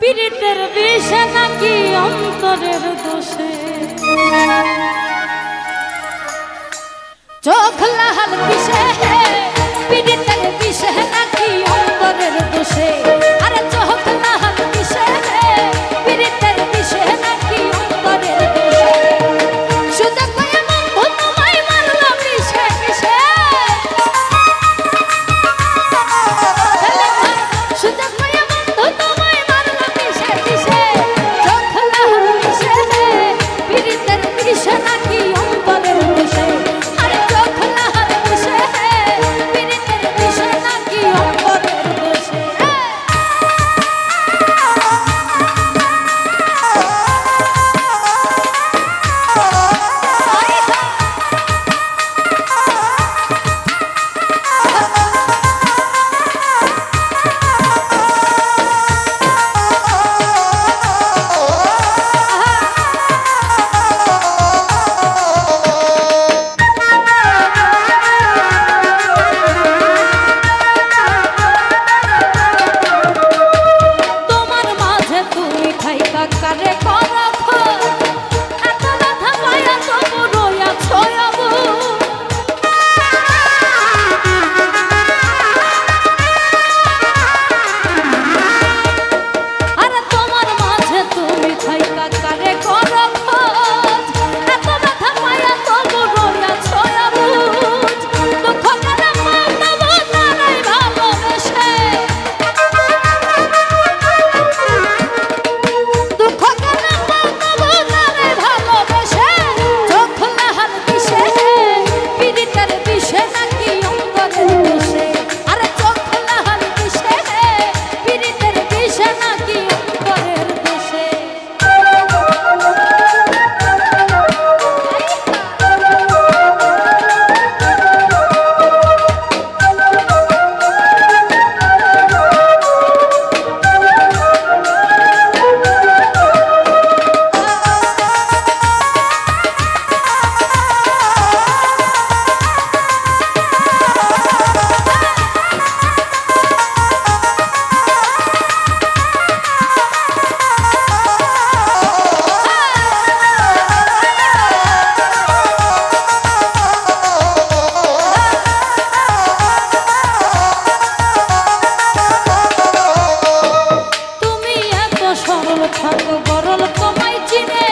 পীড়িতের বিষে নাকি অন্তরের দোষে চোখ লাল বিষে পীড়িতের বিষে নাকি অন্তরের দোষে আরে চোখ লাল বিষে পীড়িতের বিষে নাকি অন্তরের দোষে সুযোগ পাইয়া বন্ধু তোমায় মারলো বিষে বিষে সুযোগ পাইয়া বন্ধু তোমায় মারলো বিষে বিষে চোখ লাল বিষে পীড়িতের বিষে নাকি অন্তরের দোষে আরে চোখ লাল বিষে পীড়িতের বিষে নাকি অন্তরের দোষে তোমার মাঝে তুমি খাইতা কারে করখ এত ব্যথা পাইয়া তবু রইয়া ছয়াবু আরে তোমার মাঝে তুমি খাইতা কারে করখ এত ব্যথা পাইয়া তবু রইয়া ছয়াবু দুঃখ করে মাতাবো তারাই ভালোবেসে দুঃখ করে মাতাবো তারাই ভালোবেসে চোখ লাল বিষে পীড়িতের বিষে নাকি অন্তরের দোষে আরে চোখ লাল বিষে পীড়িতের বিষে নাকি অন্তরের দোষে তুমি এত সরল থাকো গরল তোমায় চিনে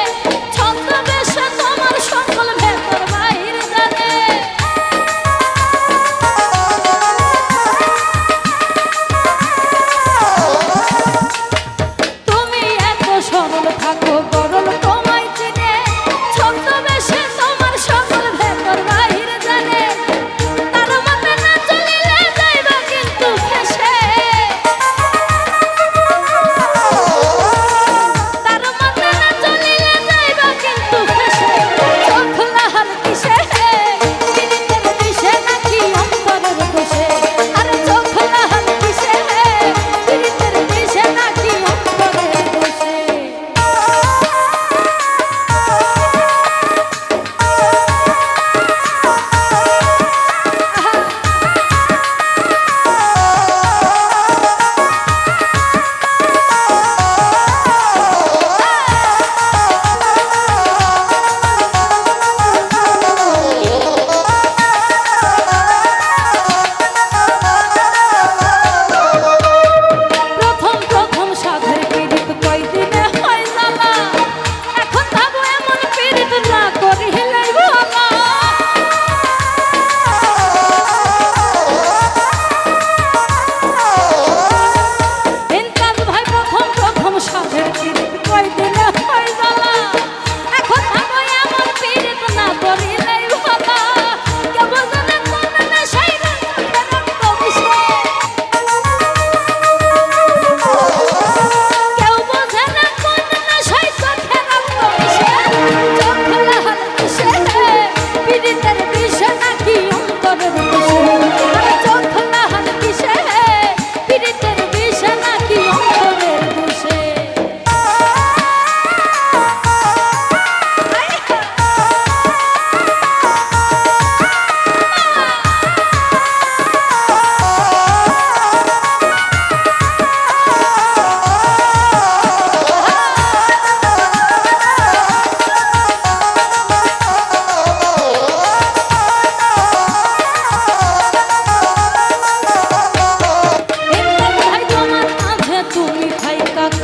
ছদ্মবেশে তোমার সকল ভেতর বাহির জানে তুমি এত সরল থাকো গরল তোমায় চিনে ছদ্মবেশে তোমার সকল ভেতর বাহির জানে তার মতে না চলিলে যাইবা কিন্তু ফেসে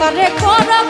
কারে করো